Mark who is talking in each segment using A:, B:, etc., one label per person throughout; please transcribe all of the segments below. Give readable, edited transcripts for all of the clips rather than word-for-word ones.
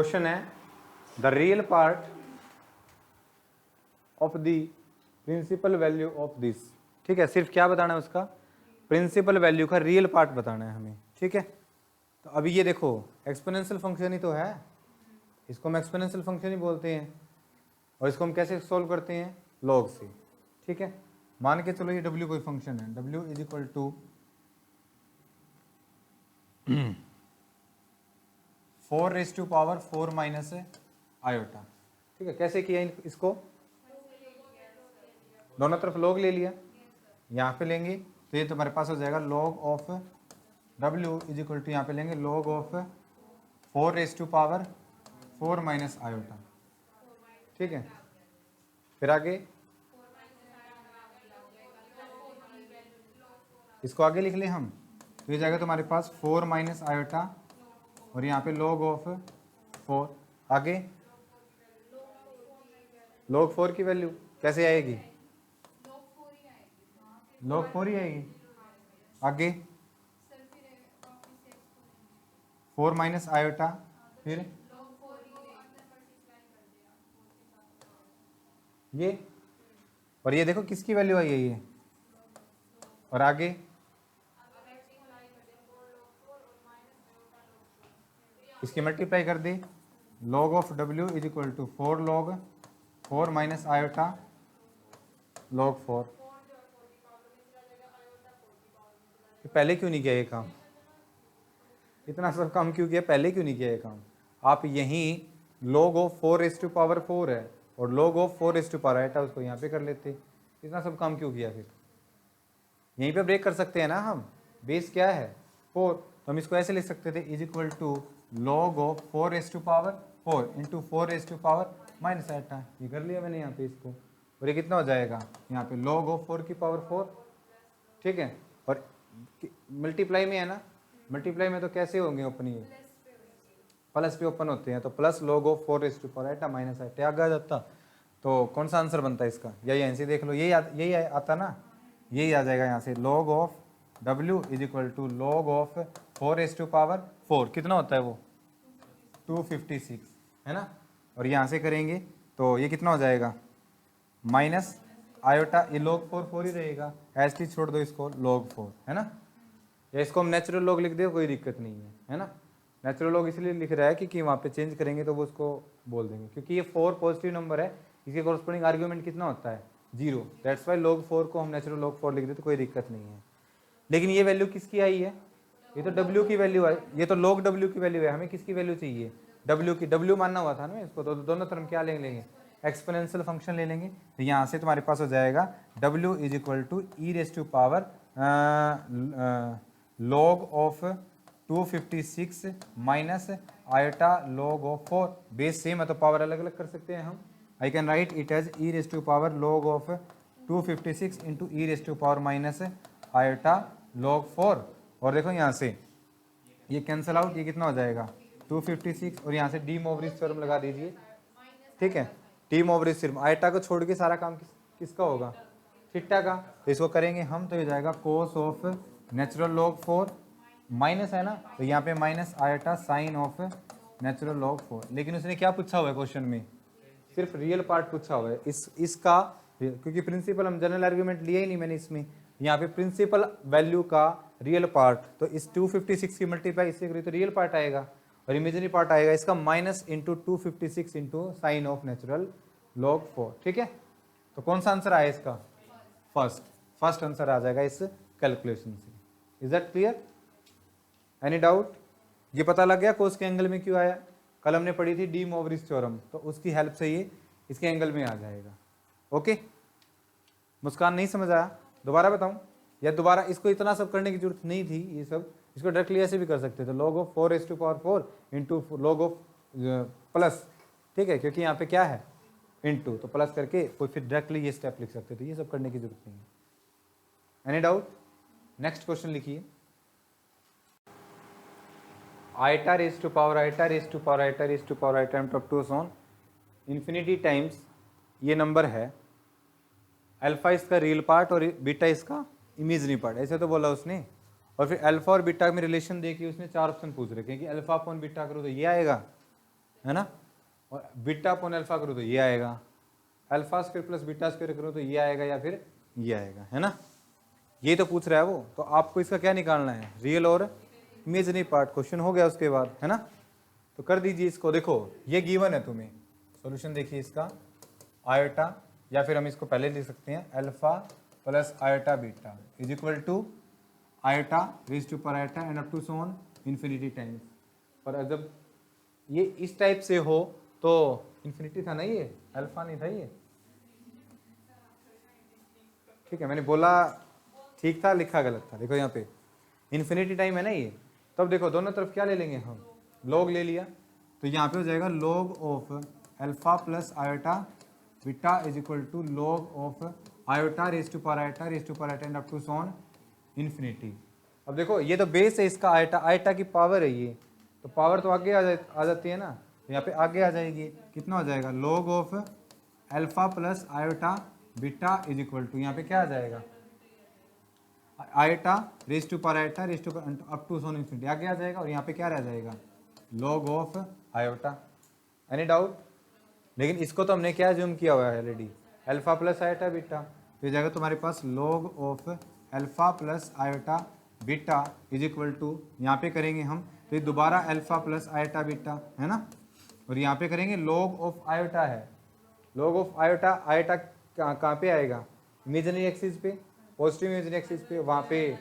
A: Question है the real part of the principal value of this. ठीक है, सिर्फ क्या बताना है उसका, प्रिंसिपल वैल्यू का रियल पार्ट बताना है हमें। ठीक है, तो अभी ये देखो एक्सपोनेंशियल फंक्शन ही तो है, इसको हम एक्सपोनेंशियल फंक्शन ही बोलते हैं। और इसको हम कैसे सोल्व करते हैं, लॉग से। ठीक है, मान के चलो ये w कोई फंक्शन है, w is equal to 4 raise to power 4 minus iota. ठीक है, कैसे किया इसको, दोनों तरफ log ले लिया, यहाँ पे लेंगे तो ये तुम्हारे पास हो जाएगा log of w is equal to यहाँ पे लेंगे log of 4 raise to power 4 minus iota. ठीक है, फिर आगे इसको आगे लिख लें हम, तो ये जाएगा तुम्हारे पास 4 माइनस आयोटा और यहाँ पे log ऑफ 4। आगे log 4 की वैल्यू कैसे आएगी, log 4 ही आएगी। आगे 4 माइनस आयोटा, फिर ये, और ये देखो किसकी वैल्यू आई है ये, और आगे इसकी मल्टीप्लाई कर दी, log of w is equal to 4 log 4 minus iota log 4। पहले क्यों नहीं किया ये काम, इतना सब काम क्यों किया, पहले क्यों नहीं किया ये काम। आप यहीं log of 4 raise to power 4 है और log of 4 raise to power iota उसको यहाँ पे कर लेते, इतना सब काम क्यों किया। फिर यहीं पे ब्रेक कर सकते हैं ना हम, बेस क्या है 4, तो हम इसको ऐसे लिख सकते थे is equal to log of 4 raise to power 4 into 4 raise to power minus iota. ये कर लिया मैंने यहाँ पे इसको, और ये कितना हो जाएगा यहाँ पे log ऑफ 4 की पावर 4। ठीक है, और मल्टीप्लाई में है ना, मल्टीप्लाई में तो कैसे होंगे ओपन, ये प्लस पे ओपन होते हैं, तो plus log of 4 raise to power iota minus iota आ जाता। तो कौन सा आंसर बनता है इसका, यही आंसर देख लो, यही आता ना, यही आ जाएगा यहाँ से log of w is equal to log of 4 raise to power 4, कितना होता है वो 256 है ना। और यहाँ से करेंगे तो ये कितना हो जाएगा माइनस आयोटा, ये log 4 ही रहेगा, ऐसे छोड़ दो इसको log 4 है ना, या इसको हम नेचुरल log लिख दे, कोई दिक्कत नहीं है ना। नेचुरल log इसलिए लिख रहा है क्योंकि वहाँ पे चेंज करेंगे तो वो उसको बोल देंगे, क्योंकि ये 4 पॉजिटिव नंबर है, इसके कॉरस्पॉन्डिंग आर्ग्यूमेंट कितना होता है 0, दैट्स वाई log 4 को हम नेचुरल log 4 लिख दे तो कोई दिक्कत नहीं है। लेकिन ये वैल्यू किसकी आई है, ये तो w की वैल्यू आई, ये तो log w की वैल्यू है, हमें किसकी वैल्यू चाहिए w की, w मानना हुआ था ना इसको, तो दोनों तरफ क्या ले लेंगे एक्सपोनेंशियल फंक्शन ले लेंगे। तो यहाँ से तुम्हारे पास हो जाएगा w is equal to e raise to power log of 256 minus iota log of 4, base same है तो पावर अलग अलग कर सकते हैं हम। I can write it as e raise to power log of 256 into e raise to power minus iota log 4। और देखो यहाँ से ये कैंसिल आउट, ये कितना हो जाएगा 256, और यहाँ से डी मोवरिज थ्योरम लगा दीजिए। ठीक है, डी मोवरिज थ्योरम, आयोटा को छोड़ के सारा काम किसका होगा, थीटा का, तो इसको करेंगे हम तो ये जाएगा cos of natural log 4 minus है ना, तो यहाँ पे minus iota sine of natural log 4। लेकिन उसने क्या पूछा हुआ है क्वेश्चन में, सिर्फ रियल पार्ट पूछा हुआ है इसका, क्योंकि प्रिंसिपल हम जनरल आर्ग्यूमेंट लिया ही नहीं मैंने इसमें, यहाँ पे प्रिंसिपल वैल्यू का रियल पार्ट, तो इस 256 की मल्टीप्लाई इससे करी तो रियल पार्ट आएगा, और इमेजिनरी पार्ट आएगा इसका minus into 256 into sine of natural log 4। ठीक है, तो कौन सा आंसर आया इसका, फर्स्ट आंसर आ जाएगा इस कैलकुलेशन से। Is that clear, any doubt, ये पता लग गया कोस के एंगल में क्यों आया, कल हमने पढ़ी थी डी मोवरिज थ्योरम, तो उसकी हेल्प से ये इसके एंगल में आ जाएगा। ओके, मुस्कान नहीं समझ आया, दोबारा बताऊं, या दोबारा इसको इतना सब करने की जरूरत नहीं थी, ये सब इसको डायरेक्टली ऐसे भी कर सकते थे, log of 4 raise to power 4 into log of plus, ठीक है, क्योंकि यहाँ पे क्या है इंटू, तो प्लस करके कोई फिर डायरेक्टली ये स्टेप लिख सकते थे, ये सब करने की जरूरत नहीं है। एनी डाउट, नेक्स्ट क्वेश्चन लिखिए, iota raise to power iota raise to power iota raise to power iota up to on infinity times ये नंबर है, अल्फा इसका रियल पार्ट और बीटा इसका इमेजिनरी पार्ट, ऐसे तो बोला उसने, और फिर अल्फा और बीटा में रिलेशन देके उसने 4 ऑप्शन पूछ रखे हैं कि अल्फा अपॉन बीटा करो तो ये आएगा है ना, और बीटा अपॉन अल्फा करो तो ये आएगा, alpha square plus beta square करो तो ये आएगा या फिर ये आएगा, है ना। ये तो पूछ रहा है वो, तो आपको इसका क्या निकालना है, रियल और इमेजिनरी पार्ट। क्वेश्चन हो गया उसके बाद, है ना। तो कर दीजिए इसको, देखो ये गिवन है तुम्हें, सॉल्यूशन देखिए इसका, आयोटा, या फिर हम इसको पहले लिख सकते हैं alpha plus iota beta is equal to iota raise to पर iota and up to so on infinity times. पर जब ये इस टाइप से हो तो इन्फिनिटी था ना, ये अल्फा नहीं था ये, ठीक है, मैंने बोला ठीक था, लिखा गलत था। देखो यहाँ पे इन्फिनिटी टाइम है ना ये, तब देखो दोनों तरफ क्या ले लेंगे हम, लॉग ले लिया, तो यहाँ पे हो जाएगा log of alpha plus iota beta is equal to log of iota raise to power iota and up to sworn infinity. अब देखो ये तो बेस है इसका, आयोटा आयोटा की पावर है ये, तो पावर तो आगे आ जाती है ना, तो यहाँ पे आगे आ जाएगी, कितना हो जाएगा log of alpha plus iota beta is equal to यहाँ पे क्या आ जाएगा iota raise to power iota raise to up to sworn infinity आगे आ जाएगा, और यहाँ पे क्या रह जाएगा log of iota. Any doubt? लेकिन इसको तो हमने क्या जूम किया हुआ है already, alpha plus iota beta, तो जाएगा तुम्हारे पास log of alpha plus iota beta is equal to, यहाँ पे करेंगे हम तो ये दोबारा अल्फा प्लस आयोटा बीटा, है ना, और यहाँ पे करेंगे लॉग ऑफ आयोटा है, लॉग ऑफ आयोटा, आयोटा कहाँ पे आएगा, इमेजिनरी एक्सिस पे, पॉजिटिव इमेजिनरी एक्सिस पे, वहाँ पे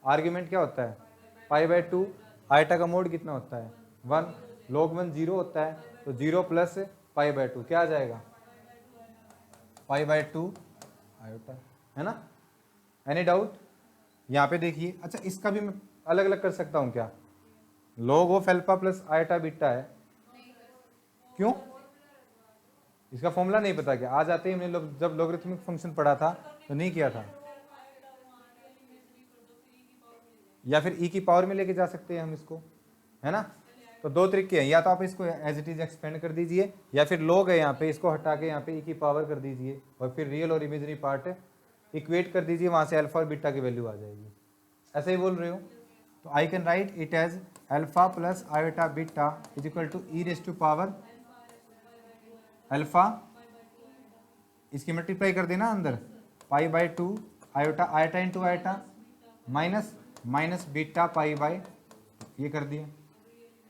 A: आर्ग्यूमेंट क्या होता है π/2, आयोटा का मोड कितना होता है 1, log 1 0 होता है, तो 0 प्लस π/2 क्या आ जाएगा π/2 आयोटा, है ना। Any doubt? यहाँ पे देखिए, अच्छा इसका भी मैं अलग अलग कर सकता हूँ क्या, log of alpha plus iota beta है, क्यों, इसका फॉर्मूला नहीं पता क्या, आज आते ही हमने जब लॉगरिथमिक फंक्शन पढ़ा था तो नहीं किया था, या फिर e की पावर में लेके जा सकते हैं हम इसको, है ना। तो दो तरीके हैं, या तो आप इसको एज इट इज एक्सपेंड कर दीजिए, या फिर लोग है यहाँ पे इसको हटा के यहाँ पे e की पावर कर दीजिए, और फिर रियल और इमेजिनरी पार्ट इक्वेट कर दीजिए, वहाँ से अल्फा और बीटा की वैल्यू आ जाएगी। ऐसे ही बोल रहे हो, तो I can write it as alpha plus iota beta is equal to e raise to power alpha, इसकी मल्टीप्लाई कर देना अंदर π/2 iota, iota into iota minus beta π/, ये कर दिया,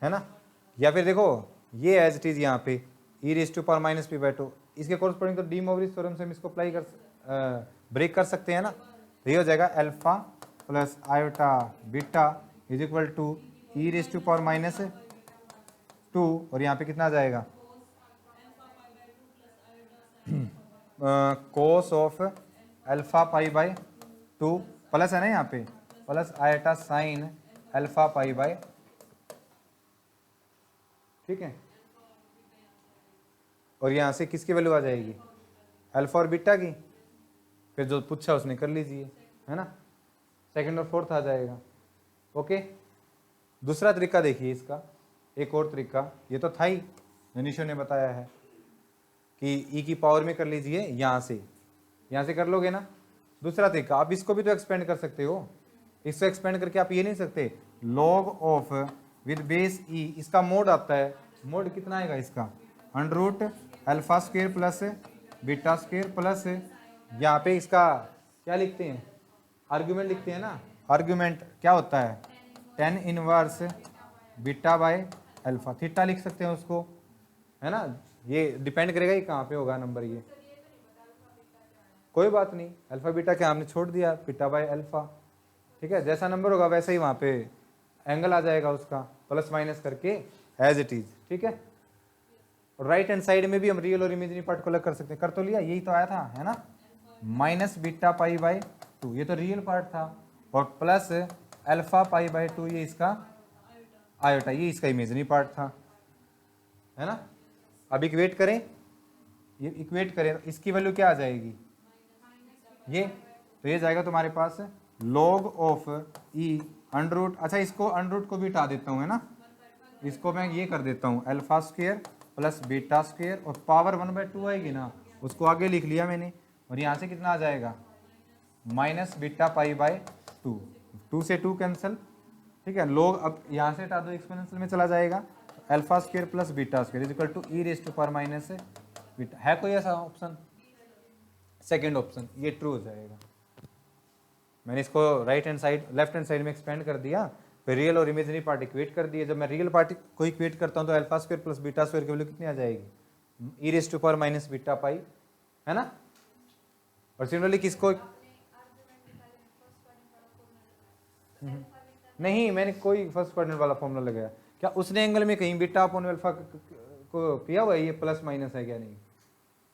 A: है ना। या फिर देखो ये एज इट इज यहाँ पे e raise to power minus p/2, इसके कोरस्पोंडिंग तो डी मोवरिज थ्योरम से हम इसको अप्लाई कर ब्रेक कर सकते हैं ना, तो ये हो जाएगा alpha plus iota beta is equal to e raise to power minus 2, और यहाँ पे कितना आ जाएगा कोस ऑफ अल्फा π/2 प्लस है ना, यहाँ पे प्लस आयोटा साइन अल्फा π/, ठीक है, और यहाँ से किसकी वैल्यू आ जाएगी अल्फा और बीटा की, फिर जो पूछा उसने कर लीजिए, है ना, सेकंड और फोर्थ आ जाएगा। ओके, दूसरा तरीका देखिए इसका, एक और तरीका, ये तो था ही, मनीषो ने बताया है कि ई की पावर में कर लीजिए, यहाँ से कर लोगे ना। दूसरा तरीका, आप इसको भी तो एक्सपेंड कर सकते हो, इसको एक्सपेंड करके आप ये नहीं सकते log of with base e, इसका मोड आता है, मोड कितना आएगा इसका under root alpha square plus beta square plus, यहाँ पे इसका क्या लिखते हैं आर्ग्यूमेंट लिखते हैं ना, आर्ग्यूमेंट क्या होता है tan inverse beta by alpha, theta लिख सकते हैं उसको, है ना। ये डिपेंड करेगा ये कहाँ पे होगा नंबर, ये कोई बात नहीं, अल्फा बीटा क्या हमने छोड़ दिया, बीटा बाय अल्फा, ठीक है, जैसा नंबर होगा वैसे ही वहाँ पे एंगल आ जाएगा उसका, प्लस माइनस करके एज इट इज, ठीक है। और राइट हैंड साइड में भी हम रियल और इमेजिनरी पार्ट को अलग कर सकते हैं, कर तो लिया, यही तो आया था, है ना, माइनस बीटा π/2, ये तो रियल पार्ट था, और प्लस अल्फा π/2, ये इसका आयोटा, ये इसका इमेजिनरी पार्ट था, है ना। अब इक्वेट करें, ये इक्वेट करें तो इसकी वैल्यू क्या आ जाएगी ये, तो ये जाएगा तुम्हारे पास log of e under root, अच्छा इसको अंडर रूट को भी हटा देता हूँ, है ना, इसको मैं ये कर देता हूँ alpha square plus beta square, और पावर 1/2 आएगी ना, उसको आगे लिख लिया मैंने, और यहाँ से कितना आ जाएगा माइनस बीटा π/2, 2 से 2 कैंसिल, ठीक है, log अब यहाँ से हटा दो एक्सपोनेंशियल में चला जाएगा, alpha square plus beta square is equal to e raise to power minus beta. है कोई ऐसा ऑप्शन? सेकेंड ऑप्शन ये ट्रू हो जाएगा। मैंने इसको right hand side left hand side में एक्सपेंड कर दिया, फिर रियल और इमेजिनरी पार्ट इक्वेट कर दिए। जब मैं रियल पार्ट को इक्वेट करता हूँ तो alpha square plus beta square की वैल्यू कितनी आ जाएगी? E raise to power minus beta pi, है ना। और सिमिलरली किसको नहीं, मैंने कोई फर्स्ट क्वाड्रेंट वाला फॉर्मूला लगाया क्या? उसने एंगल में कहीं बीटा अपॉन अल्फा को किया हुआ है ये प्लस माइनस है क्या? नहीं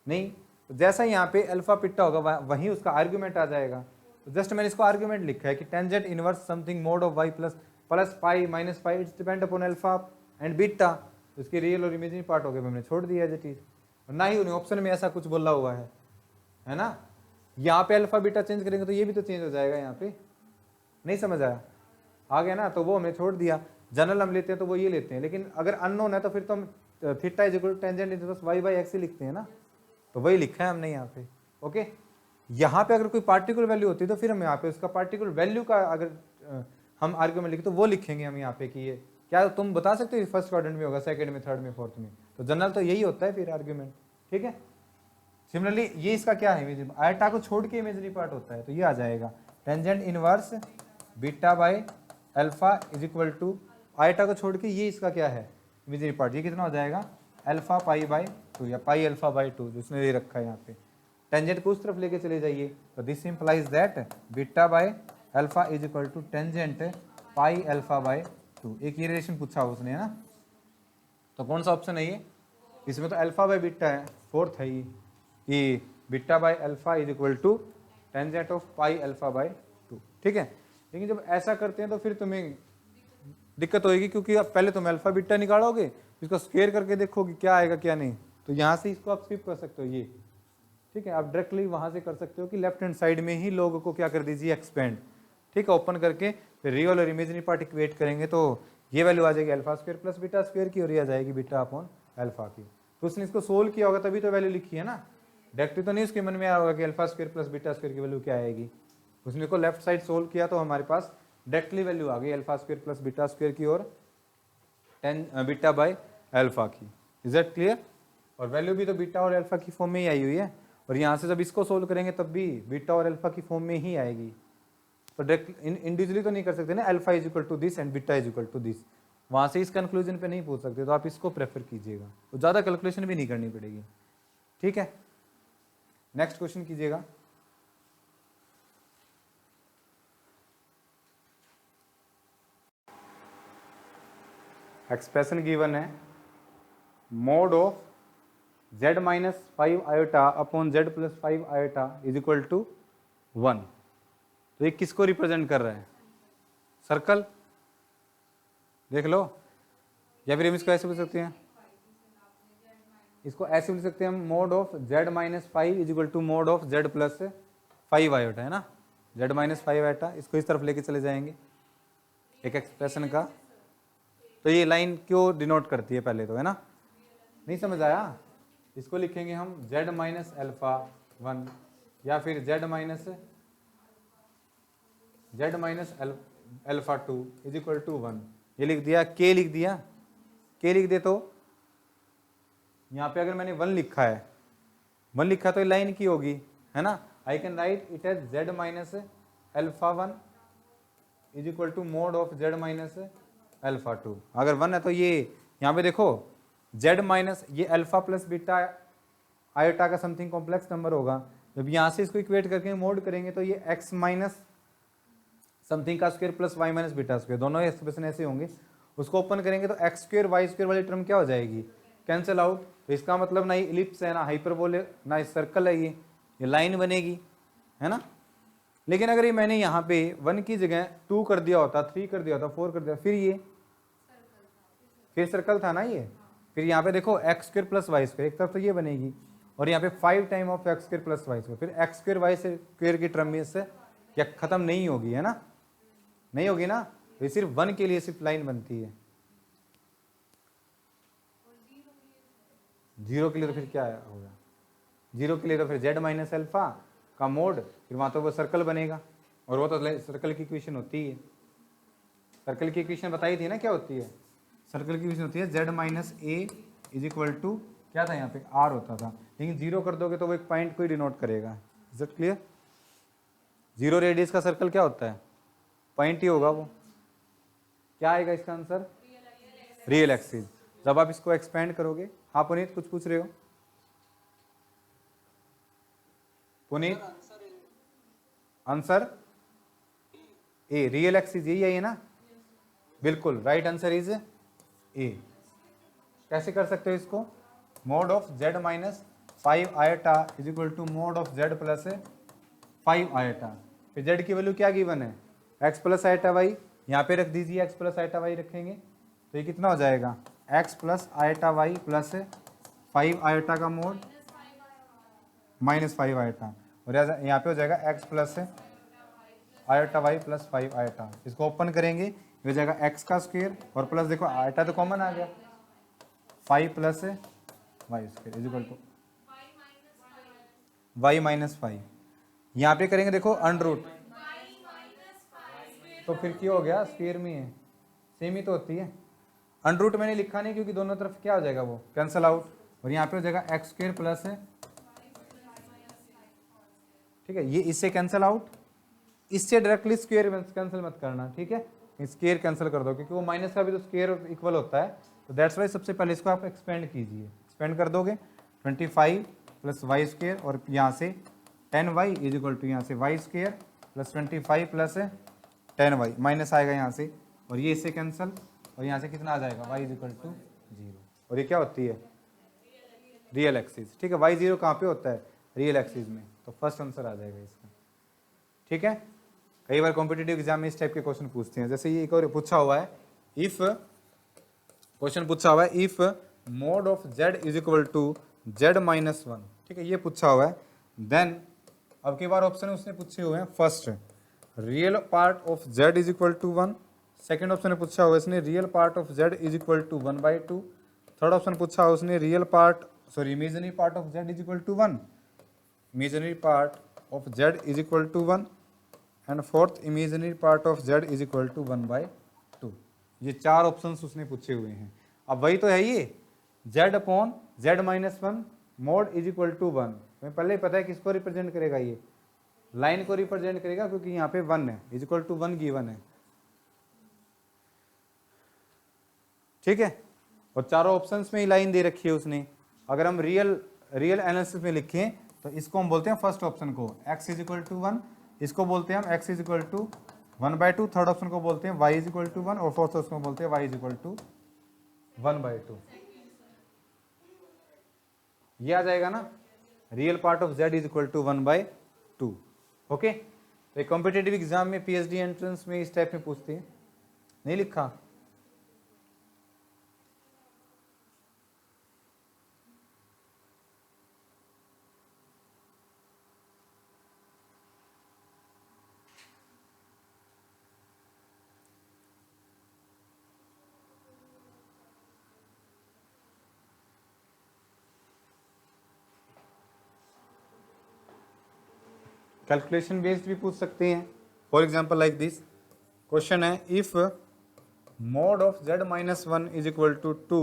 A: नहीं, तो जैसा यहाँ पे अल्फा पिट्टा होगा वहीं उसका आर्ग्यूमेंट आ जाएगा। तो जस्ट मैंने इसको आर्ग्यूमेंट लिखा है कि tangent inverse something mod of y plus pi minus pi it's depend upon alpha and beta. तो इसके रियल और इमेजिनरी पार्ट हो गए, मैंने छोड़ दिया एज इट इज। और ना ही उन्हें ऑप्शन में ऐसा कुछ बोला हुआ है ना। यहाँ पे अल्फा बीटा चेंज करेंगे तो ये भी तो चेंज हो जाएगा यहाँ पे। नहीं समझ आया? आ गया ना। तो वो हमने छोड़ दिया। जनरल हम लेते हैं तो वो ये लेते हैं, लेकिन अगर अननोन है तो फिर तो हम theta is equal to tangent inverse Y by X ही लिखते हैं ना। तो वही लिखा है हमने यहाँ पे। ओके, यहाँ पे अगर कोई पार्टिकुलर वैल्यू होती है तो फिर हम यहाँ पे उसका पार्टिकुलर वैल्यू का अगर हम आर्ग्यूमेंट लिखे तो वो लिखेंगे हम यहाँ पे कि ये क्या तुम बता सकते हो फर्स्ट क्वाड्रेंट में होगा, सेकंड में, थर्ड में, फोर्थ में। तो जनरल तो यही होता है फिर आर्ग्यूमेंट। ठीक है। सिमिलरली ये इसका क्या है? इमेजिनरी आयटा को छोड़ के इमेजिनरी पार्ट होता है, तो ये आ जाएगा tangent inverse beta by alpha is equal to iota को छोड़ के ये इसका क्या है? Imaginary part. ये कितना हो जाएगा? अल्फा पाई बाई 2 या पाई अल्फा बाई 2 जिसने ले रखा है यहाँ पे। टेंजेंट को उस तरफ लेके चले जाइए तो this implies that beta by alpha is equal to tangent pi alpha by 2। एक ये रिलेशन पूछा उसने, है ना। तो कौन सा ऑप्शन है ये? इसमें तो अल्फा बाई बीटा है, फोर्थ है ये कि beta by alpha is equal to tangent of pi alpha by 2। ठीक है। लेकिन जब ऐसा करते हैं तो फिर तुम्हें दिक्कत होगी, क्योंकि अब पहले तुम अल्फा बीटा निकालोगे, इसको स्क्वायर करके देखोगे क्या आएगा क्या नहीं। तो यहाँ से इसको आप स्किप कर सकते हो ये। ठीक है, आप डायरेक्टली वहाँ से कर सकते हो कि लेफ्ट हैंड साइड में ही लोगों को क्या कर दीजिए? एक्सपेंड। ठीक है, ओपन करके फिर रियल और इमेजिनरी पार्ट इक्वेट करेंगे तो ये वैल्यू आ जाएगी alpha square plus beta square की, और ये आ जाएगी बीटा अपॉन अल्फा की। तो उसने इसको सोल्व किया होगा तभी तो वैल्यू लिखी है ना। डायरेक्टली तो नहीं उसके मन में आया होगा कि alpha square plus beta square की वैल्यू क्या आएगी। उसने को लेफ्ट साइड सोल्व किया तो हमारे पास डायरेक्टली वैल्यू आ गई alpha square plus beta square की और 10 बीटा बाई अल्फा की। Is that clear? और वैल्यू भी तो बीटा और अल्फा की फॉर्म में ही आई हुई है, और यहाँ से जब इसको सोल्व करेंगे तब भी बीटा और अल्फा की फॉर्म में ही आएगी। तो डायरेक्ट इंडिविजुअली तो नहीं कर सकते ना, alpha is equal to this and beta is equal to this. वहाँ से इस कंक्लूजन पे नहीं पूछ सकते, तो आप इसको प्रेफर कीजिएगा, तो ज़्यादा कैलकुलेशन भी नहीं करनी पड़ेगी। ठीक है, नेक्स्ट क्वेश्चन कीजिएगा। एक्सप्रेशन गिवन है mod of z minus 5 iota upon z plus 5 iota is equal to 1। तो ये किसको रिप्रेजेंट कर रहा है? सर्कल। देख लो, या फिर हम इसको ऐसे बोल सकते हैं, इसको ऐसे बोल सकते हैं हम, mod of z minus 5 is equal to mod of z plus 5 iota, है ना। z माइनस 5 आयोटा, इसको इस तरफ लेके चले जाएंगे एक एक्सप्रेशन का। तो ये लाइन क्यों डिनोट करती है पहले तो, है ना। नहीं समझ आया? इसको लिखेंगे हम z माइनस अल्फा 1 या फिर z minus alpha 2 is equal to 1। ये लिख दिया, k लिख दिया। k लिख दे तो यहाँ पे अगर मैंने 1 लिखा है, 1 लिखा तो ये लाइन की होगी, है ना। I can write it as z minus alpha 1 is equal to mod of z minus alpha 2। अगर 1 है तो ये यहाँ पे देखो z माइनस ये अल्फा प्लस बीटा आयोटा का समथिंग कॉम्प्लेक्स नंबर होगा। जब यहाँ से इसको इक्वेट करके मोड करेंगे तो ये x माइनस समथिंग का square plus y minus beta square, दोनों एक्सप्रेशन ऐसे होंगे। उसको ओपन करेंगे तो x स्क्वायर y स्क्वायर वाली टर्म क्या हो जाएगी? Cancel out. तो इसका मतलब ना ये इलिप्स है, ना हाइपरबोले, ना सर्कल है, ये लाइन बनेगी, है ना। लेकिन अगर ये मैंने यहाँ पे 1 की जगह 2 कर दिया होता, 3 कर दिया होता, 4 कर दिया, फिर सर्कल था ना ये। फिर यहाँ पे देखो x square plus y square, एक तरफ तो ये बनेगी, और यहाँ पे 5 time of x square plus y square, फिर एक्स स्क्वायर वाई स्क्वायर की टर्म में से क्या खत्म नहीं होगी, है ना। नहीं होगी ना। तो ये सिर्फ 1 के लिए सिर्फ लाइन बनती है, 0 के लिए तो फिर क्या होगा? 0 के लिए तो फिर z माइनस अल्फा का मोड, फिर वहाँ तो वो सर्कल बनेगा, और वो तो सर्कल की इक्वेशन होती है। सर्कल की इक्वेशन बताई थी ना क्या होती है? सर्कल की विजन होती है z minus a is equal to क्या था यहाँ पे r होता था, लेकिन जीरो कर दोगे तो वो एक पॉइंट को ही डिनोट करेगा। Is it clear? Zero radius का सर्कल क्या होता है? पॉइंट ही होगा वो। क्या आएगा इसका आंसर? Real axis. जब आप इसको एक्सपेंड करोगे, हाँ पुनीत कुछ पूछ रहे हो? Puneet answer A, real axis यही है ना? बिल्कुल राइट आंसर इज ए। कैसे कर सकते हो इसको? Mod of z minus 5 iota is equal to mod of z plus 5 iota. फिर z की वैल्यू क्या गिवन है? x प्लस आयटा वाई, यहाँ पे रख दीजिए, x प्लस आयटा वाई रखेंगे तो ये कितना हो जाएगा? x plus iota y plus 5 iota का मोड माइनस 5 आयटा, और यहाँ पे हो जाएगा x plus iota y plus 5 iota. इसको ओपन करेंगे, ये हो जाएगा x का स्क्वायर और प्लस देखो आयटा तो कॉमन आ गया, 5 plus y square is equal to y minus 5। यहाँ पे करेंगे देखो अंडर रूट, तो फिर क्या हो गया? स्क्वायर में है, सेम ही तो होती है। अंडर रूट मैंने लिखा नहीं क्योंकि दोनों तरफ क्या हो जाएगा? वो कैंसिल आउट, और यहाँ पे हो जाएगा एक्स स्क्वायर प्लस, ठीक है, ये इससे कैंसिल आउट, इससे डायरेक्टली स्क्वायर कैंसिल मत करना, ठीक है, स्क्वायर कैंसिल कर दो क्योंकि वो माइनस का भी तो स्क्वायर इक्वल होता है, तो दैट्स वाई सबसे पहले इसको आप एक्सपेंड कीजिए। एक्सपेंड कर दोगे 25 प्लस वाई स्क्वायर और यहाँ से 10y इज इक्वल टू यहाँ से y square plus 25 plus 10y, minus आएगा यहाँ से और ये इससे कैंसिल, और यहाँ से कितना आ जाएगा? y is equal to 0। और ये क्या होती है? रियल एक्सिस, ठीक है। y 0 कहाँ पे होता है? रियल एक्सिस में, तो फर्स्ट आंसर आ जाएगा इसका, ठीक है। कई बार कॉम्पिटिटिव एग्जाम में इस टाइप के क्वेश्चन पूछते हैं, जैसे ये एक और पूछा हुआ है, इफ क्वेश्चन पूछा हुआ है if mod of z is equal to z minus 1, ठीक है, ये पूछा हुआ है। देन अब की बार ऑप्शन उसने पूछे हुए हैं, first real part of z is equal to 1, second option ने पूछा हुआ इसने real part of z is equal to 1/2, third option पूछा हुआ उसने real part imaginary part of z is equal to 1, imaginary part of z is equal to 1, and fourth imaginary part of z is equal to 1/2। ये चार options उसने पूछे हुए हैं। अब वही तो है ये, z upon z minus 1 mod is equal to 1, हमें पहले ही पता है किसको रिप्रेजेंट करेगा, ये लाइन को रिप्रेजेंट करेगा क्योंकि यहाँ पे 1 है, इज इक्वल टू 1 गिवन है, ठीक है। और चारों ऑप्शंस में ही लाइन दे रखी है उसने। अगर हम रियल एनालिसिस में लिखें तो इसको हम बोलते हैं फर्स्ट ऑप्शन को x इज इक्वल टू 1, इसको बोलते हैं हम x is equal to 1/2, third option को बोलते हैं y इज इक्वल टू 1 और फोर्थ ऑप्शन को बोलते हैं y इज इक्वल टू 1/2। ये आ जाएगा ना, real part of z is equal to 1/2। Okay, तो एक कॉम्पिटेटिव एग्जाम में PhD एंट्रेंस में इस टाइप में पूछते हैं, नहीं लिखा? कैलकुलेशन बेस्ड भी पूछ सकते हैं। For example like this question है, if mod of z minus 1 is equal to 2,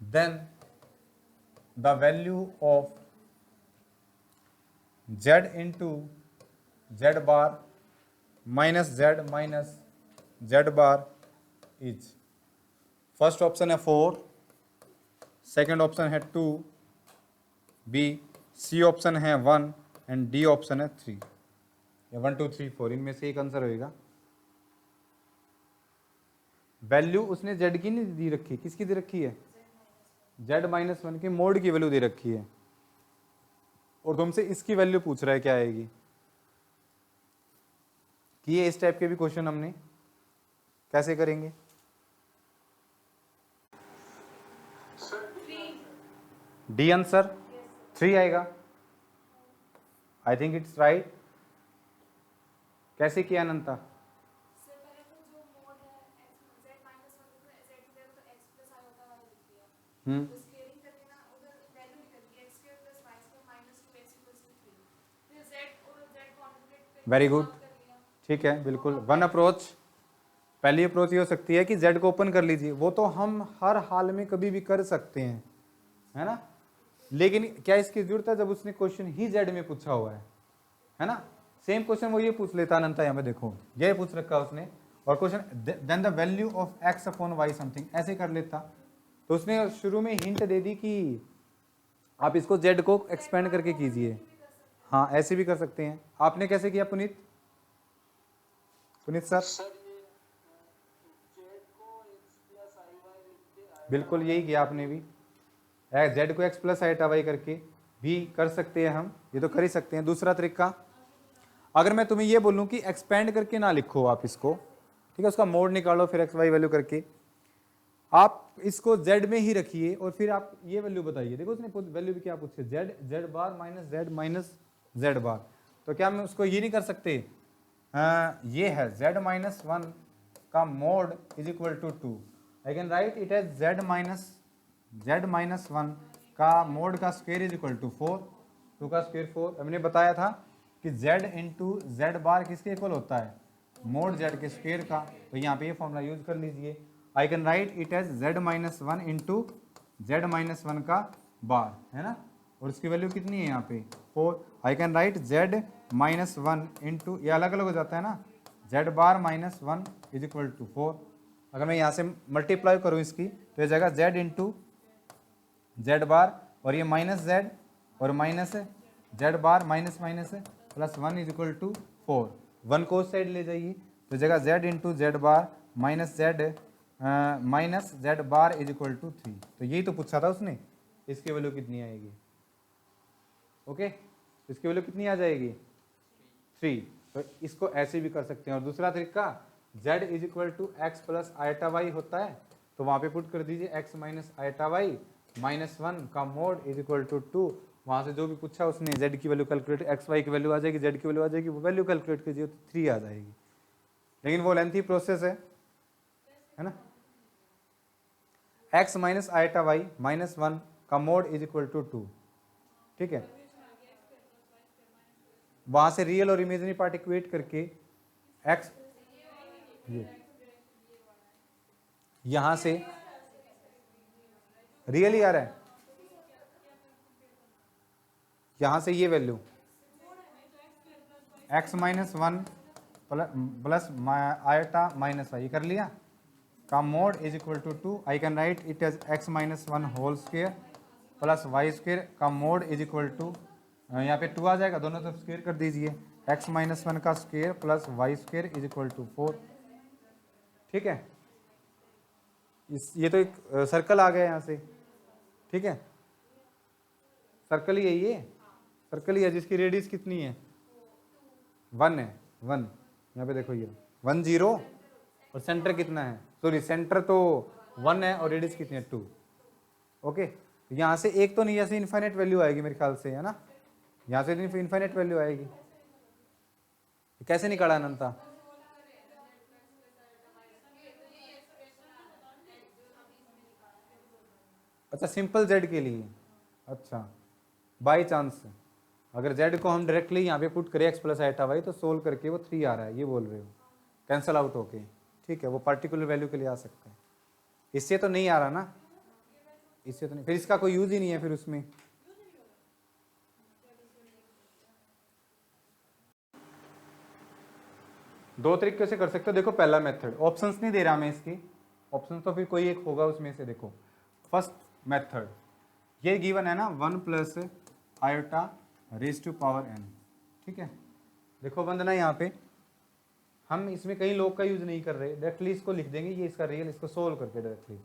A: then the value of z into z bar minus z bar is, first option है 4, सेकेंड ऑप्शन है 2, B C option है 1 and D option है 3, या 1 2 3 4 इनमें से एक answer होगा। Value उसने z की नहीं दी रखी, किसकी दे रखी है? z माइनस 1 की मोड की वैल्यू दे रखी है, और तुमसे इसकी वैल्यू पूछ रहा है क्या आएगी। कि ये इस टाइप के भी क्वेश्चन हमने कैसे करेंगे? डी आंसर 3 आएगा। I think it's right. कैसे किया अनंता? वेरी गुड, ठीक है, बिल्कुल वन अप्रोच पहली अप्रोच ये हो सकती है कि z को ओपन कर लीजिए, वो तो हम हर हाल में कभी भी कर सकते हैं, है ना। लेकिन क्या इसकी जरूरत है जब उसने क्वेश्चन ही z में पूछा हुआ है ना। सेम क्वेश्चन वो ये पूछ लेता अनंता, यहाँ पे देखो ये पूछ रखा उसने, और question then the value of x upon y something ऐसे कर लेता, तो उसने शुरू में हिंट दे दी कि आप इसको z को एक्सपेंड करके कीजिए। हाँ ऐसे भी कर सकते हैं। आपने कैसे किया पुनीत? पुनीत सर बिल्कुल यही किया आपने भी, z को x प्लस आइटा y करके भी कर सकते हैं हम, ये तो कर ही सकते हैं। दूसरा तरीका, अगर मैं तुम्हें ये बोलूं कि एक्सपेंड करके ना लिखो आप इसको, ठीक है, उसका मोड निकालो फिर x y वैल्यू करके, आप इसको z में ही रखिए और फिर आप ये वैल्यू बताइए। देखो उसने वैल्यू भी क्या पूछी, z बार माइनस z बार, तो क्या हम उसको ये नहीं कर सकते, ये है z माइनस 1 का mod is equal to 2, I can write it as z minus 1 का मोड का स्क्वायर इज इक्वल टू 4, 2 का स्क्वायर 4। हमने बताया था कि z इंटू जेड बार किसके इक्वल होता है, मोड z के स्क्वायर का, तो यहाँ पे ये फॉर्मूला यूज कर लीजिए। I can write it as z minus 1 into z minus 1 का बार, है ना, और इसकी वैल्यू कितनी है यहाँ पे 4। I can write z minus 1 into, ये अलग अलग हो जाता है ना, z bar minus 1 is equal to 4। अगर मैं यहाँ से मल्टीप्लाई करूँ इसकी, तो ये जगह z इंटू जेड बार, और ये माइनस z और minus z bar minus minus plus 1 is equal to 4, 1 को उस साइड ले जाइए, तो जगह z into z bar minus z bar is equal to 3। तो यही तो पूछा था उसने, इसकी वैल्यू कितनी आएगी, ओके, इसकी वैल्यू कितनी आ जाएगी 3। तो इसको ऐसे भी कर सकते हैं। और दूसरा तरीका, z is equal to x plus iota y होता है, तो वहाँ पे पुट कर दीजिए x minus iota y minus 1 का मोड इज इक्वल टू 2, वहाँ से जो भी पूछा उसने z की वैल्यू कैलकुलेट, एक्स वाई की वैल्यू आ जाएगी, z की वैल्यू आ जाएगी, वो वैल्यू कैलकुलेट कीजिए तो 3 आ जाएगी। लेकिन वो लेंथी प्रोसेस है ना। x minus iota y minus 1 का मोड इज इक्वल टू 2, ठीक है, वहां से रियल और इमेजिनरी पार्ट इक्वेट करके x, यहां से रियल ही आ रहा है, यहां से ये value x minus 1 plus iota minus y कर लिया का mod is equal to 2। I can write it as x minus 1 whole square plus y square का मोड इज इक्वल टू, यहाँ पे 2 आ जाएगा, दोनों तरफ स्क्वेयर कर दीजिए, x माइनस 1 का square plus y square is equal to 4, ठीक है। ये तो एक सर्कल आ गया यहाँ से, ठीक है, सर्कल ही है, ये सर्कल ही है जिसकी रेडियस कितनी है 1 है, 1, यहाँ पे देखो ये 1 0 और सेंटर कितना है, सॉरी सेंटर तो 1 है और रेडियस कितनी है 2, ओके। यहाँ से एक तो नहीं, ऐसे इन्फाइनाइट वैल्यू आएगी मेरे ख्याल से, है ना, यहाँ से इन्फाइनाइट वैल्यू आएगी, कैसे निकाला अनंता? अच्छा सिंपल z के लिए, अच्छा बाई चांस अगर z को हम डायरेक्टली यहाँ पे पुट करें x प्लस आइटा वाई, तो सोल्व करके वो 3 आ रहा है, ये बोल रहे हो, कैंसल आउट होके, ठीक है, वो पार्टिकुलर वैल्यू के लिए आ सकता है, इससे तो नहीं आ रहा ना, इससे तो नहीं, फिर इसका कोई यूज ही नहीं है फिर उसमें। दो तरीके से कर सकते हो, देखो पहला मेथड, ऑप्शंस नहीं दे रहा मैं इसकी, ऑप्शन तो फिर कोई एक होगा उसमें से, देखो फर्स्ट मेथड, ये गिवन है ना 1 plus iota raise to power n, ठीक है। देखो वंदना यहाँ पे हम इसमें कई लोग का यूज नहीं कर रहे, डायरेक्टली इसको लिख देंगे, ये इसका रियल, इसको सोल्व करके डायरेक्टली।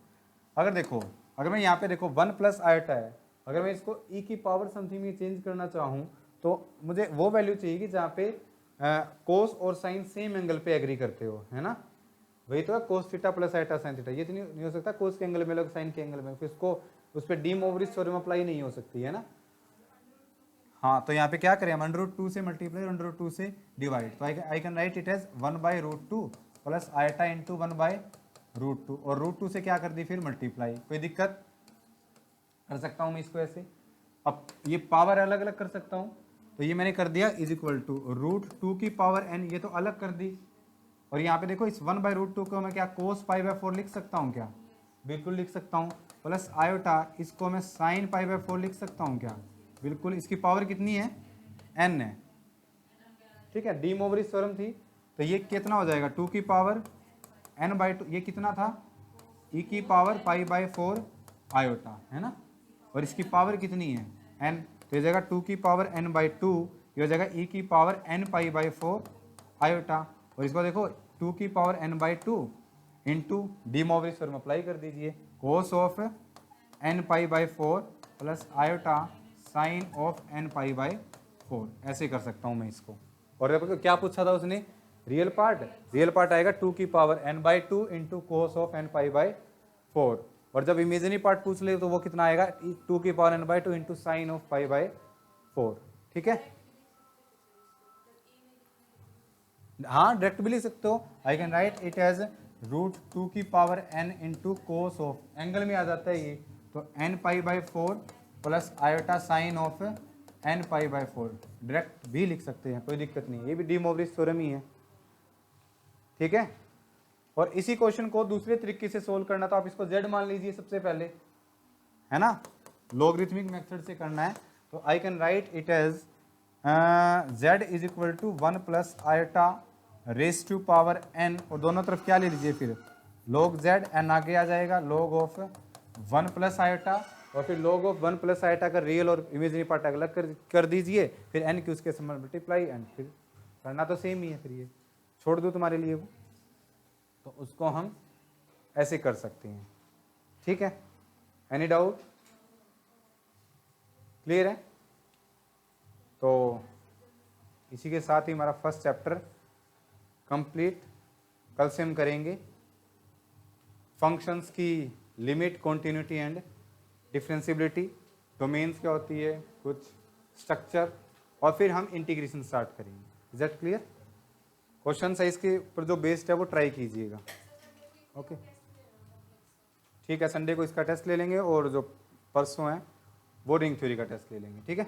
A: अगर देखो, अगर मैं यहाँ पे देखो 1 प्लस आयोटा है, अगर मैं इसको e की पावर समथिंग में चेंज करना चाहूँ, तो मुझे वो वैल्यू चाहिए कि जहाँ पे कोस और साइन सेम एंगल पे एग्री करते हो, है ना, वही तो है cos theta plus iota sine theta, ये तो नहीं हो सकता कोस के एंगल में अलग साइन के एंगल में, फिर इसको उस पर डी मोवरिस थ्योरम अप्लाई नहीं हो सकती है ना। हाँ तो यहाँ पे क्या करें हम, √2 से मल्टीप्लाई √2 से डिवाइड, तो I can write it as 1/√2 plus iota into 1/√2, और √2 से क्या कर दी फिर मल्टीप्लाई, कोई दिक्कत, कर सकता हूँ मैं इसको ऐसे। अब ये पावर अलग अलग कर सकता हूँ, तो ये मैंने कर दिया इज इक्वल टू √2 की पावर n, ये तो अलग कर दी, और यहाँ पे देखो इस 1/√2 को मैं क्या cos π/4 लिख सकता हूँ क्या? बिल्कुल लिख सकता हूँ। प्लस आयोटा इसको मैं sin π/4 लिख सकता हूँ क्या? बिल्कुल। इसकी पावर कितनी है? n है, ठीक है। डी मोवरिस थ्योरम थी, तो ये कितना हो जाएगा? 2 की पावर n/2, ये कितना था? e की पावर π/4 आयोटा, है ना। और इसकी पावर कितनी है? n, तो ये जाएगा 2 की पावर n/2, ये हो जाएगा e की पावर n π/4 आयोटा। और इसको देखो 2 की power n/2 into de Moivre's theorem apply कर दीजिए, cos of n π/4 plus iota sine of n π/4, ऐसे कर सकता हूँ मैं इसको। और देखो क्या पूछा था उसने? रियल पार्ट आएगा 2 की power n/2 into cos of n π/4, और जब इमेजिनरी पार्ट पूछ ले तो वो कितना आएगा? 2 की power n/2 into sine of π/4, ठीक है। हाँ डायरेक्ट भी लिख सकते हो, I can write it as √2 की power n into cos of, angle में आ जाता है ये, तो n π/4 plus iota sine of n π/4, direct भी लिख सकते हैं, कोई दिक्कत नहीं, ये भी डी मोवरिस थ्योरम ही है, ठीक है। और इसी क्वेश्चन को दूसरे तरीके से सोल्व करना, तो आप इसको z मान लीजिए सबसे पहले, है ना, लॉगरिथमिक मेथड से करना है, तो I can write it as z is equal to 1 plus iota raise to power n, और दोनों तरफ क्या ले लीजिए फिर? log z, n आगे आ जाएगा, log ऑफ 1 प्लस आयोटा, और फिर log ऑफ 1 प्लस आयोटा का रियल और इमेजिनरी पार्ट अलग कर दीजिए, फिर n की उसके समय मल्टीप्लाई, एंड फिर करना तो सेम ही है, फिर ये छोड़ दो तुम्हारे लिए वो, तो उसको हम ऐसे कर सकते हैं, ठीक है। Any doubt? क्लियर है? तो इसी के साथ ही हमारा फर्स्ट चैप्टर कंप्लीट। कल से हम करेंगे फंक्शंस की limit, continuity and differentiability, domains क्या होती है, कुछ स्ट्रक्चर, और फिर हम इंटीग्रेशन स्टार्ट करेंगे। Is that clear? Question size के ऊपर जो बेस्ड है वो ट्राई कीजिएगा, ओके ठीक है। संडे को इसका टेस्ट ले लेंगे, और जो परसों है वो रिंग थ्योरी का टेस्ट ले लेंगे, ठीक है।